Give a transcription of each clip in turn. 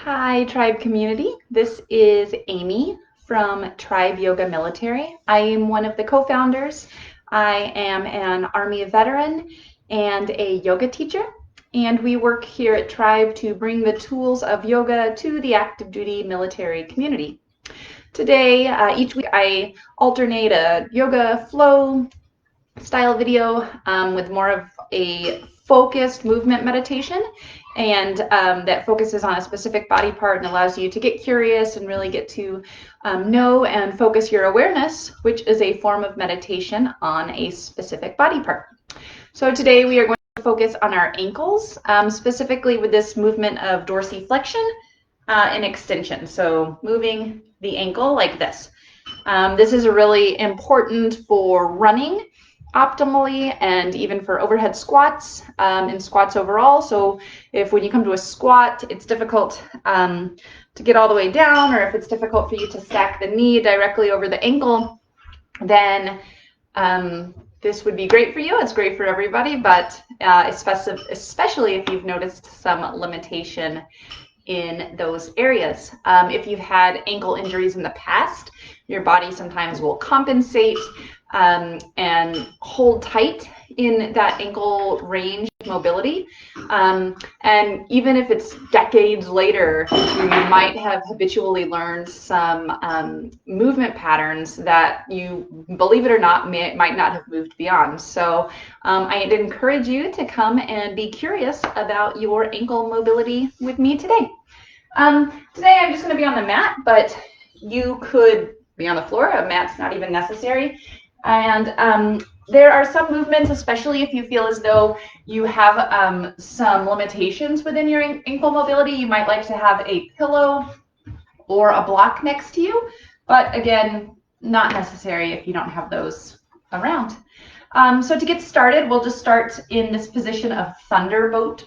Hi, Tribe community. This is Amy from Tribe Yoga Military. I am one of the co-founders. I am an Army veteran and a yoga teacher, and we work here at Tribe to bring the tools of yoga to the active duty military community. Today, each week I alternate a yoga flow style video with more of a focused movement meditation, and that focuses on a specific body part and allows you to get curious and really get to know and focus your awareness, which is a form of meditation on a specific body part. So today we are going to focus on our ankles, specifically with this movement of dorsiflexion and extension. So moving the ankle like this. This is really important for running optimally and even for overhead squats and squats overall. So if when you come to a squat it's difficult to get all the way down, or if it's difficult for you to stack the knee directly over the ankle, then this would be great for you. It's great for everybody, but especially if you've noticed some limitation in those areas. If you've had ankle injuries in the past, your body sometimes will compensate and hold tight in that ankle range of mobility. And even if it's decades later, you might have habitually learned some movement patterns that you, believe it or not, might not have moved beyond. So I'd encourage you to come and be curious about your ankle mobility with me today. Today I'm just going to be on the mat, but you could be on the floor. A mat's not even necessary. And there are some movements, especially if you feel as though you have some limitations within your ankle mobility. You might like to have a pillow or a block next to you, but again, not necessary if you don't have those around. So to get started, we'll just start in this position of thunderbolt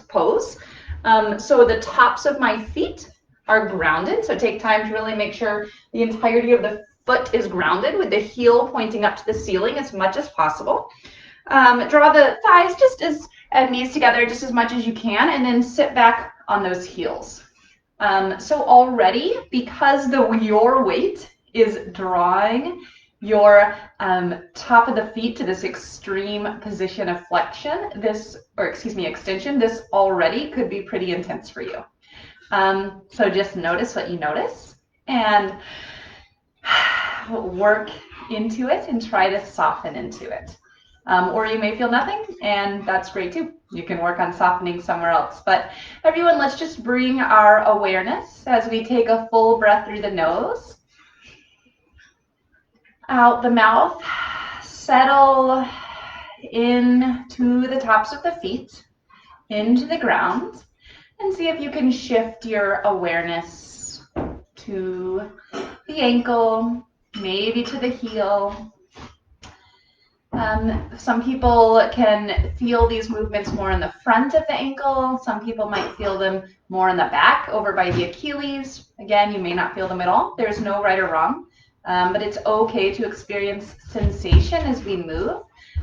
pose. So the tops of my feet are grounded, so take time to really make sure the entirety of the foot is grounded with the heel pointing up to the ceiling as much as possible. Draw the thighs and knees together just as much as you can, and then sit back on those heels. So already, because your weight is drawing your top of the feet to this extreme position of flexion, extension, this already could be pretty intense for you. So just notice what you notice and work into it and try to soften into it. Or you may feel nothing, and that's great too. You can work on softening somewhere else. But everyone, let's just bring our awareness as we take a full breath through the nose, out the mouth, settle into the tops of the feet, into the ground, and see if you can shift your awareness to the ankle, maybe to the heel. Some people can feel these movements more in the front of the ankle. Some people might feel them more in the back, over by the Achilles. Again, you may not feel them at all. There's no right or wrong, but it's okay to experience sensation as we move,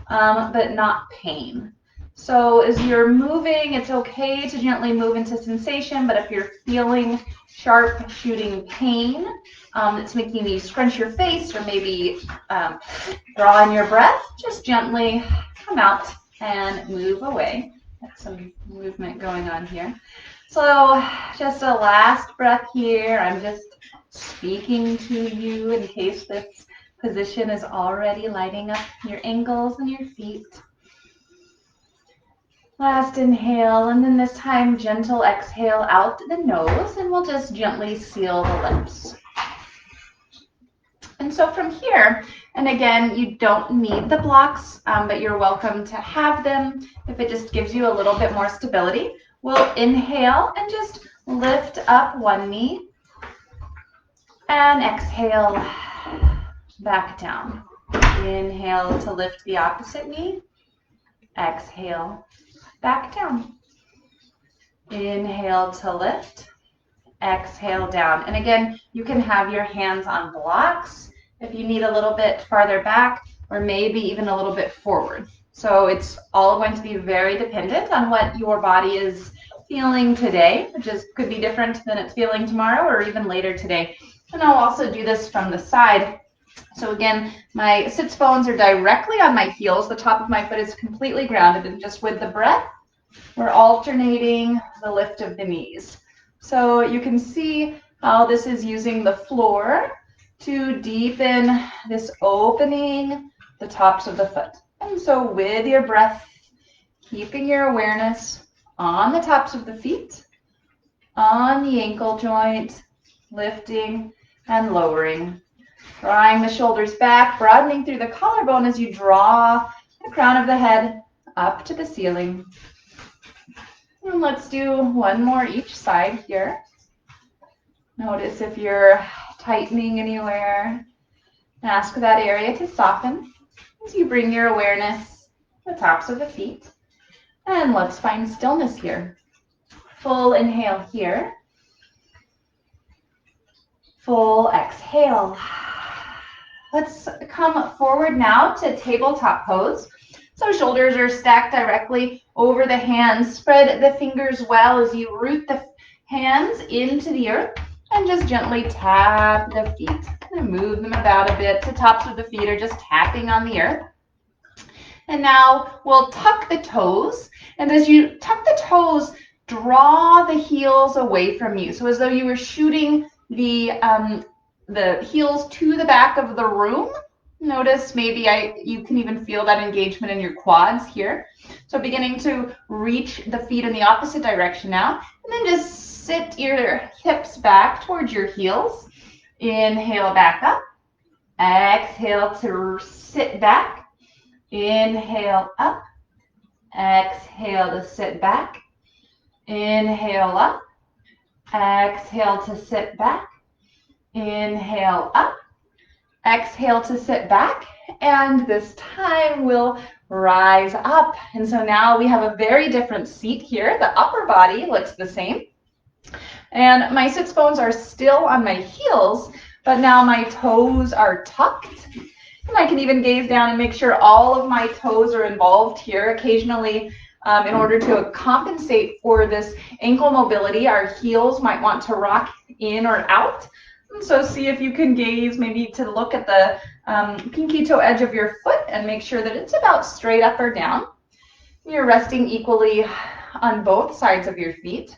but not pain. So as you're moving, it's okay to gently move into sensation, but if you're feeling sharp shooting pain that's making you scrunch your face or maybe draw in your breath, just gently come out and move away. Got some movement going on here. So just a last breath here. I'm just speaking to you in case this position is already lighting up your ankles and your feet. Last inhale, and then this time gentle exhale out the nose, and we'll just gently seal the lips. And so from here, and again, you don't need the blocks, but you're welcome to have them if it just gives you a little bit more stability. We'll inhale and just lift up one knee, and exhale back down. Inhale to lift the opposite knee, exhale back down. Inhale to lift, exhale down. And again, you can have your hands on blocks if you need a little bit farther back, or maybe even a little bit forward. So it's all going to be very dependent on what your body is feeling today, which could be different than it's feeling tomorrow or even later today. And I'll also do this from the side. So again, my sits bones are directly on my heels. The top of my foot is completely grounded, and just with the breath, we're alternating the lift of the knees. So you can see how this is using the floor to deepen this opening, the tops of the foot. And so with your breath, keeping your awareness on the tops of the feet, on the ankle joint, lifting and lowering. Drawing the shoulders back, broadening through the collarbone as you draw the crown of the head up to the ceiling. And let's do one more each side here. Notice if you're tightening anywhere. Ask that area to soften as you bring your awareness to the tops of the feet. And let's find stillness here. Full inhale here. Full exhale. Let's come forward now to tabletop pose. So shoulders are stacked directly over the hands. Spread the fingers well as you root the hands into the earth and just gently tap the feet. And move them about a bit. The tops of the feet are just tapping on the earth. And now we'll tuck the toes. And as you tuck the toes, draw the heels away from you. So as though you were shooting the heels to the back of the room. Notice maybe you can even feel that engagement in your quads here. So beginning to reach the feet in the opposite direction now. And then just sit your hips back towards your heels. Inhale back up. Exhale to sit back. Inhale up. Exhale to sit back. Inhale up. Exhale to sit back. Inhale up. Exhale to sit back. And this time we'll rise up. And so now we have a very different seat here. The upper body looks the same. And my sits bones are still on my heels, but now my toes are tucked. And I can even gaze down and make sure all of my toes are involved here. Occasionally, in order to compensate for this ankle mobility, our heels might want to rock in or out. And so see if you can gaze maybe to look at the pinky toe edge of your foot and make sure that it's about straight up or down. You're resting equally on both sides of your feet.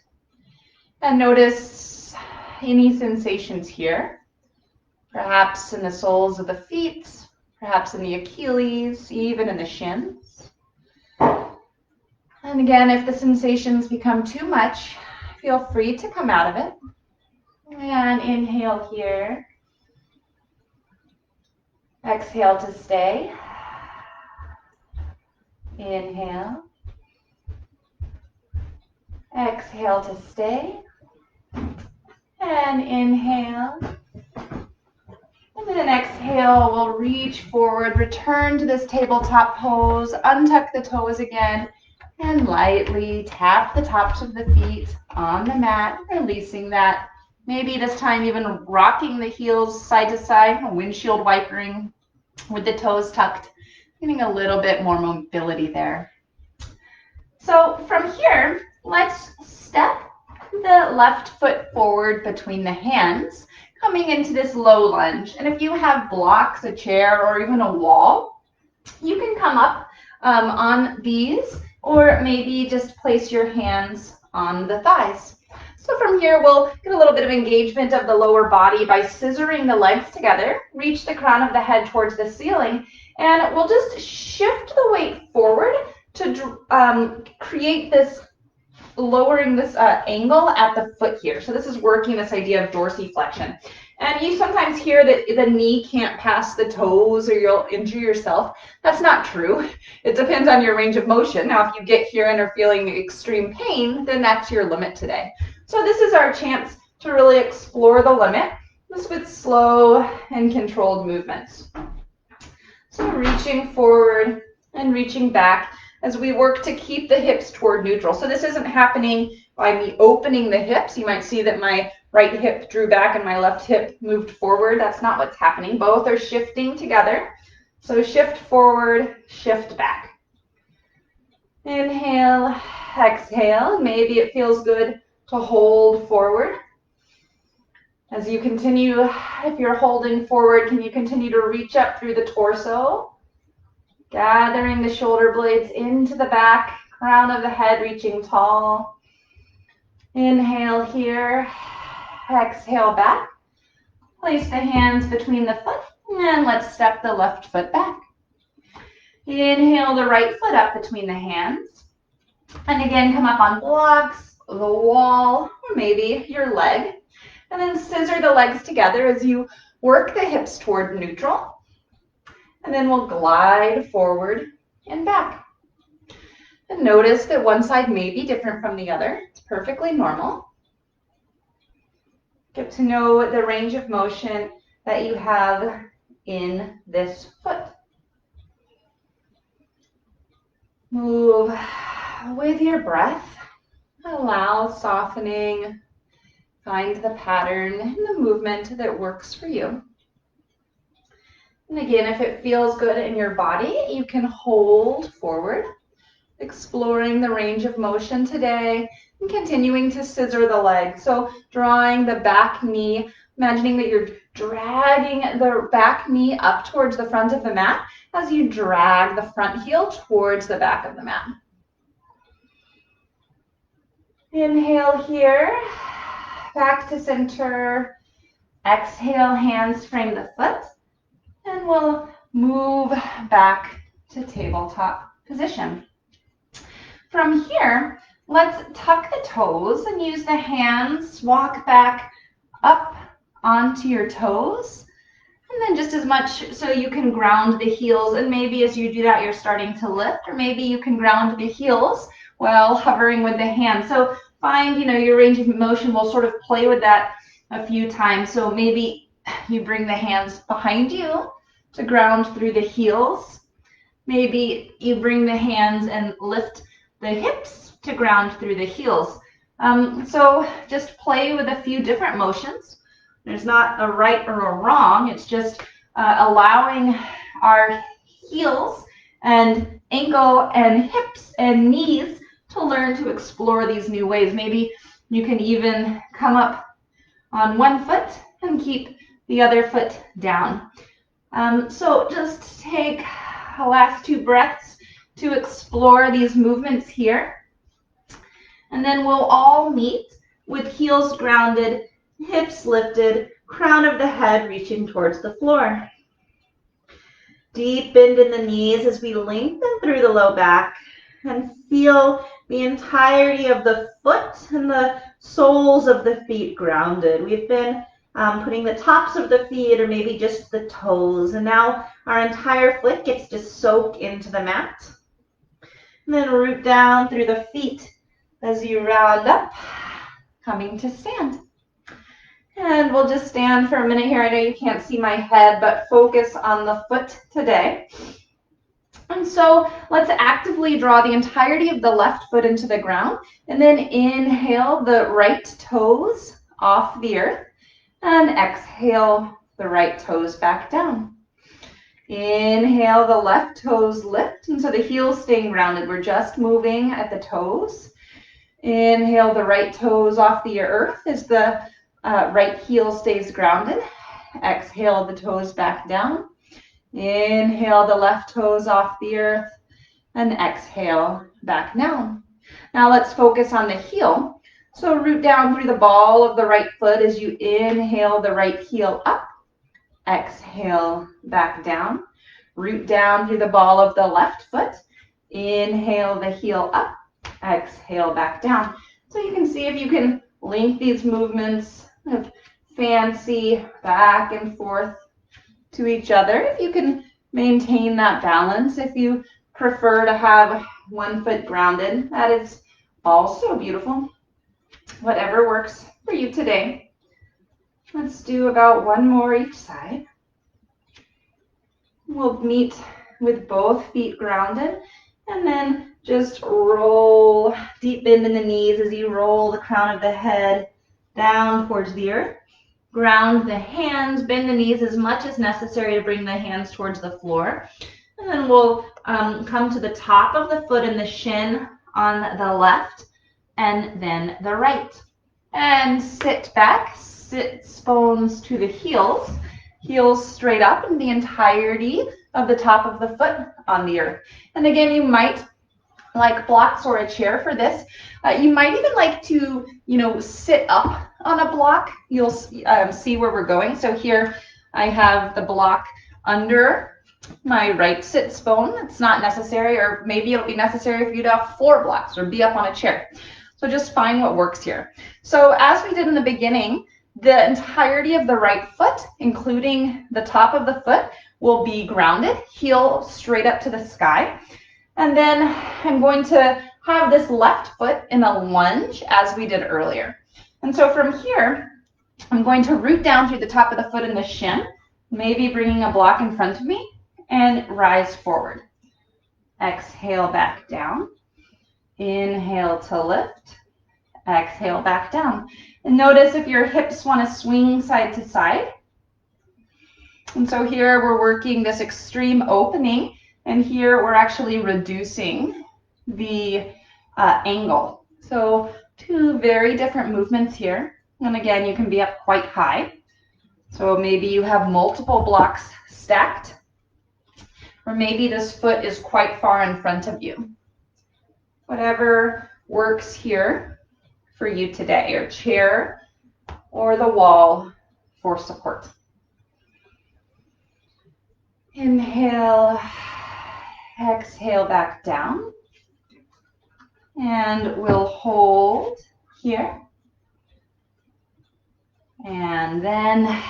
And notice any sensations here, perhaps in the soles of the feet, perhaps in the Achilles, even in the shins. And again, if the sensations become too much, feel free to come out of it. And inhale here. Exhale to stay. Inhale. Exhale to stay. And inhale. And then exhale, we'll reach forward, return to this tabletop pose, untuck the toes again, and lightly tap the tops of the feet on the mat, releasing that. Maybe this time even rocking the heels side to side, windshield wipering with the toes tucked, getting a little bit more mobility there. So from here, let's step the left foot forward between the hands, coming into this low lunge. And if you have blocks, a chair, or even a wall, you can come up on these, or maybe just place your hands on the thighs. So from here, we'll get a little bit of engagement of the lower body by scissoring the legs together, reach the crown of the head towards the ceiling, and we'll just shift the weight forward to create this, lowering this angle at the foot here. So this is working this idea of dorsiflexion. And you sometimes hear that the knee can't pass the toes or you'll injure yourself. That's not true. It depends on your range of motion. Now, if you get here and are feeling extreme pain, then that's your limit today. So this is our chance to really explore the limit, just with slow and controlled movements. So reaching forward and reaching back as we work to keep the hips toward neutral. So this isn't happening by me opening the hips. You might see that my right hip drew back and my left hip moved forward. That's not what's happening. Both are shifting together. So shift forward, shift back. Inhale. Exhale. Maybe it feels good to hold forward. As you continue, if you're holding forward, can you continue to reach up through the torso? Gathering the shoulder blades into the back, crown of the head reaching tall. Inhale here. Exhale back. Place the hands between the foot, and let's step the left foot back. Inhale the right foot up between the hands. And again, come up on blocks, the wall, or maybe your leg. And then scissor the legs together as you work the hips toward neutral. And then we'll glide forward and back. And notice that one side may be different from the other. It's perfectly normal. Get to know the range of motion that you have in this foot. Move with your breath. Allow softening. Find the pattern and the movement that works for you. And again, if it feels good in your body, you can hold forward, exploring the range of motion today and continuing to scissor the leg. So drawing the back knee, imagining that you're dragging the back knee up towards the front of the mat as you drag the front heel towards the back of the mat. Inhale here. Back to center. Exhale, hands frame the foot. And we'll move back to tabletop position. From here, let's tuck the toes and use the hands. Walk back up onto your toes. And then just as much so you can ground the heels. And maybe as you do that, you're starting to lift. Or maybe you can ground the heels while hovering with the hands. So find, your range of motion. We'll sort of play with that a few times. So maybe you bring the hands behind you to ground through the heels. Maybe you bring the hands and lift the hips to ground through the heels. So just play with a few different motions. There's not a right or a wrong. It's just allowing our heels and ankle and hips and knees to learn to explore these new ways. Maybe you can even come up on one foot and keep the other foot down. So just take the last 2 breaths to explore these movements here. And then we'll all meet with heels grounded, hips lifted, crown of the head reaching towards the floor. Deep bend in the knees as we lengthen through the low back and feel the entirety of the foot and the soles of the feet grounded. We've been putting the tops of the feet or maybe just the toes, and now our entire foot gets to soak into the mat. And then root down through the feet as you round up, coming to stand. And we'll just stand for a minute here. I know you can't see my head, but focus on the foot today. And so let's actively draw the entirety of the left foot into the ground, and then inhale the right toes off the earth, and exhale the right toes back down. Inhale, the left toes lift, and so the heels staying grounded. We're just moving at the toes. Inhale, the right toes off the earth as the right heel stays grounded. Exhale, the toes back down. Inhale the left toes off the earth and exhale back down. Now let's focus on the heel. So root down through the ball of the right foot as you inhale the right heel up. Exhale back down. Root down through the ball of the left foot. Inhale the heel up. Exhale back down. So you can see if you can link these movements of fancy back and forth to each other. If you can maintain that balance, if you prefer to have one foot grounded, that is also beautiful. Whatever works for you today. Let's do about one more each side. We'll meet with both feet grounded, and then just roll, deep bend in the knees as you roll the crown of the head down towards the earth. Ground the hands, bend the knees as much as necessary to bring the hands towards the floor. And then we'll come to the top of the foot and the shin on the left and then the right. And sit back, sit bones to the heels, heels straight up, and the entirety of the top of the foot on the earth. And again, you might like blocks or a chair for this. You might even like to, sit up on a block. You'll see where we're going. So here I have the block under my right sits bone. It's not necessary, or maybe it'll be necessary for you to have 4 blocks or be up on a chair. So just find what works here. So as we did in the beginning, the entirety of the right foot, including the top of the foot, will be grounded, heel straight up to the sky. And then I'm going to have this left foot in a lunge as we did earlier. And so from here, I'm going to root down through the top of the foot in the shin, maybe bringing a block in front of me, and rise forward. Exhale back down. Inhale to lift. Exhale back down. And notice if your hips want to swing side to side. And so here we're working this extreme opening, and here we're actually reducing the angle. So 2 very different movements here. And again, you can be up quite high. So maybe you have multiple blocks stacked, or maybe this foot is quite far in front of you. Whatever works here for you today, your chair or the wall for support. Inhale, exhale back down, and we'll hold here. And then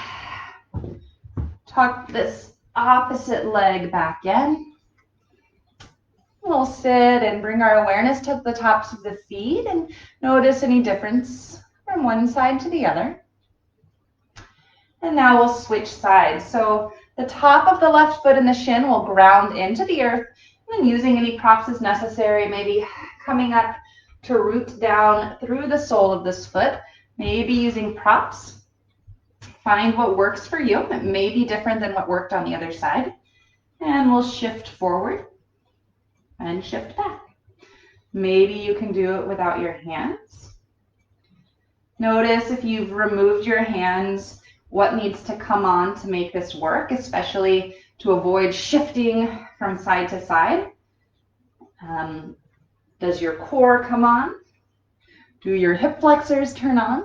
tuck this opposite leg back in. We'll sit and bring our awareness to the tops of the feet and notice any difference from one side to the other. And now we'll switch sides. So the top of the left foot and the shin will ground into the earth, and then using any props as necessary, maybe coming up to root down through the sole of this foot, maybe using props. Find what works for you. It may be different than what worked on the other side. And we'll shift forward and shift back. Maybe you can do it without your hands. Notice if you've removed your hands, what needs to come on to make this work, especially to avoid shifting from side to side. Does your core come on? Do your hip flexors turn on?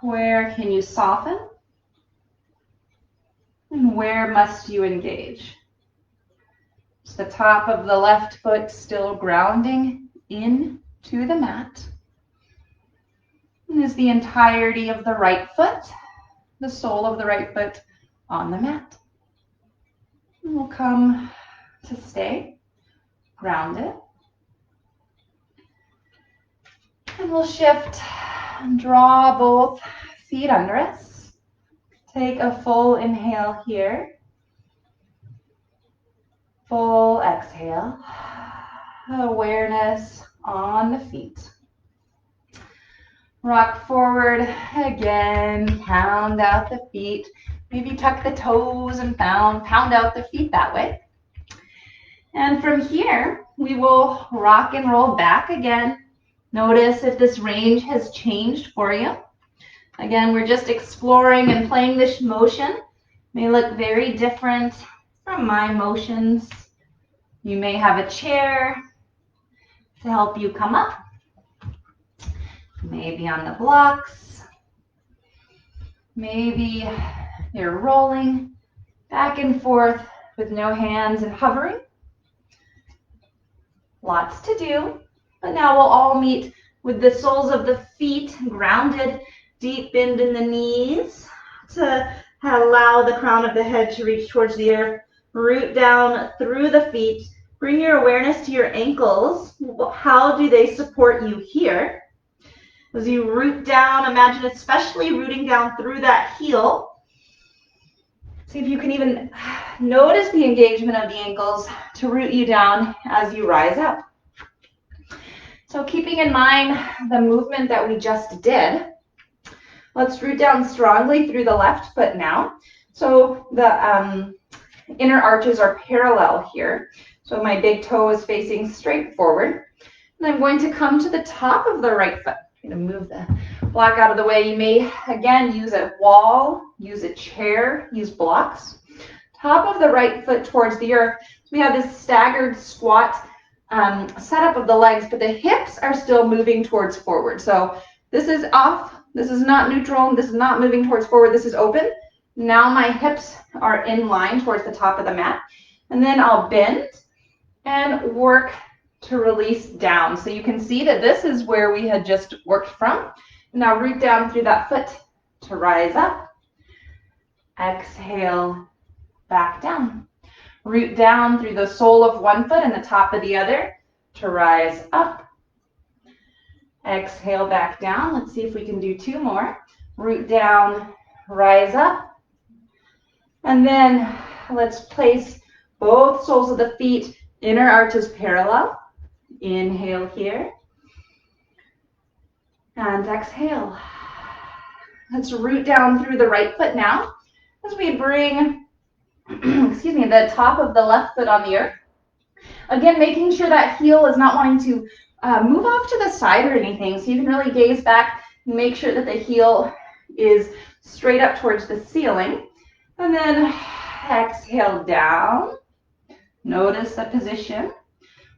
Where can you soften? And where must you engage? Is the top of the left foot still grounding into the mat? And is the entirety of the right foot, the sole of the right foot, on the mat? And we'll come to stay grounded. And we'll shift and draw both feet under us. Take a full inhale here. Full exhale. Awareness on the feet. Rock forward again. Pound out the feet. Maybe tuck the toes and pound out the feet that way. And from here, we will rock and roll back again. Notice if this range has changed for you. Again, we're just exploring and playing this motion. It may look very different from my motions. You may have a chair to help you come up. Maybe on the blocks. Maybe you're rolling back and forth with no hands and hovering. Lots to do. But now we'll all meet with the soles of the feet grounded, deep bend in the knees to allow the crown of the head to reach towards the earth. Root down through the feet. Bring your awareness to your ankles. How do they support you here? As you root down, imagine especially rooting down through that heel. See if you can even notice the engagement of the ankles to root you down as you rise up. So keeping in mind the movement that we just did, let's root down strongly through the left foot now. So inner arches are parallel here. So my big toe is facing straight forward. And I'm going to come to the top of the right foot. I'm going to move the block out of the way. You may, again, use a wall, use a chair, use blocks. Top of the right foot towards the earth. So we have this staggered squat setup of the legs, but the hips are still moving towards forward. So this is off. This is not neutral. This is not moving towards forward. This is open. Now my hips are in line towards the top of the mat. And then I'll bend and work to release down. So you can see that this is where we had just worked from. Now root down through that foot to rise up. Exhale, back down. Root down through the sole of one foot and the top of the other to rise up. Exhale, back down. Let's see if we can do two more. Root down, rise up. And then let's place both soles of the feet, inner arches parallel. Inhale here. And exhale. Let's root down through the right foot now as we bring, excuse me, the top of the left foot on the earth. Again, making sure that heel is not wanting to move off to the side or anything. So you can really gaze back and make sure that the heel is straight up towards the ceiling. And then exhale down. Notice the position.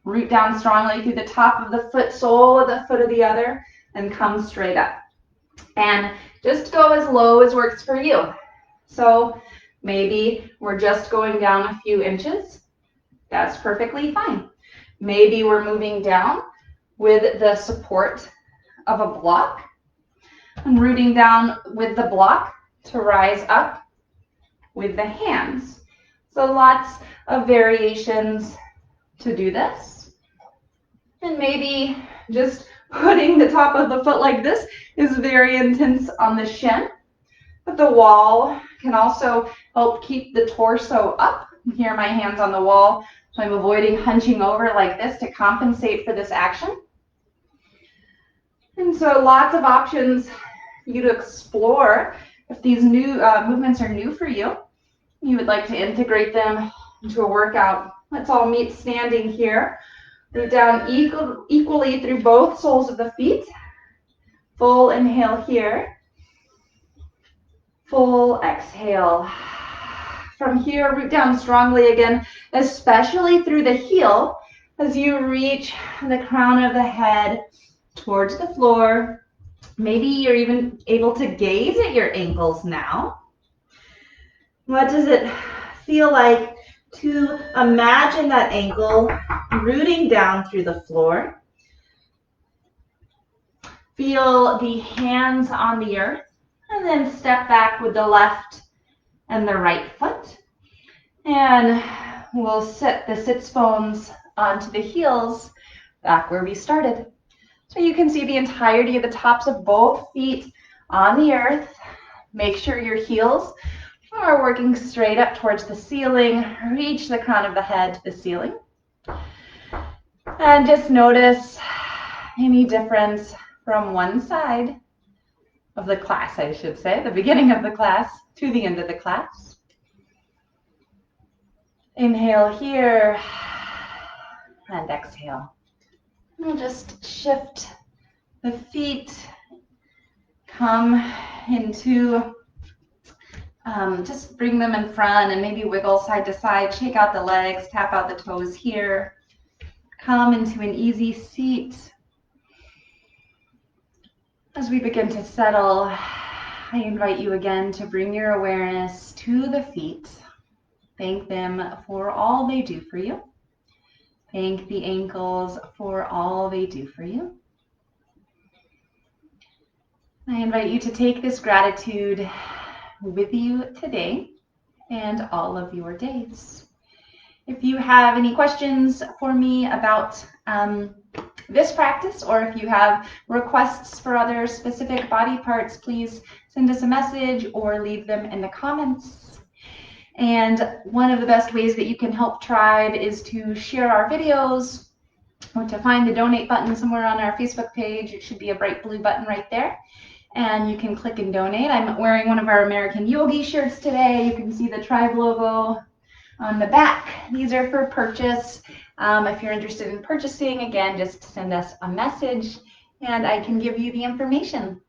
Root down strongly through the top of the foot, sole of the foot of the other, and come straight up. And just go as low as works for you. So maybe we're just going down a few inches. That's perfectly fine. Maybe we're moving down with the support of a block and rooting down with the block to rise up with the hands. So lots of variations to do this. And maybe just putting the top of the foot like this is very intense on the shin. But the wall can also help keep the torso up. Here my hands on the wall, so I'm avoiding hunching over like this to compensate for this action. And so lots of options for you to explore. If these new movements are new for you, you would like to integrate them into a workout. Let's all meet standing here. Root down equally through both soles of the feet. Full inhale here. Full exhale. From here, root down strongly again, especially through the heel as you reach the crown of the head towards the floor. Maybe you're even able to gaze at your ankles now. What does it feel like to imagine that ankle rooting down through the floor? Feel the hands on the earth, and then step back with the left and the right foot. And we'll set the sits bones onto the heels back where we started. So you can see the entirety of the tops of both feet on the earth. Make sure your heels are working straight up towards the ceiling. Reach the crown of the head to the ceiling. And just notice any difference from one side of the class, I should say, the beginning of the class to the end of the class. Inhale here and exhale. We'll just shift the feet, come into, just bring them in front and maybe wiggle side to side, shake out the legs, tap out the toes here. Come into an easy seat. As we begin to settle, I invite you again to bring your awareness to the feet. Thank them for all they do for you. Thank the ankles for all they do for you. I invite you to take this gratitude with you today and all of your days. If you have any questions for me about this practice, or if you have requests for other specific body parts, please send us a message or leave them in the comments. And one of the best ways that you can help Tribe is to share our videos or to find the donate button somewhere on our Facebook page. It should be a bright blue button right there. And you can click and donate. I'm wearing one of our American Yogi shirts today. You can see the Tribe logo On the back, these are for purchase. If you're interested in purchasing, again, just send us a message and I can give you the information.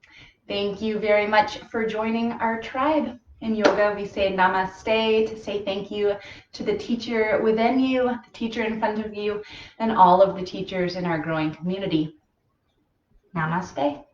Thank you very much for joining our tribe. In yoga, we say namaste to say thank you to the teacher within you, the teacher in front of you, and all of the teachers in our growing community. Namaste.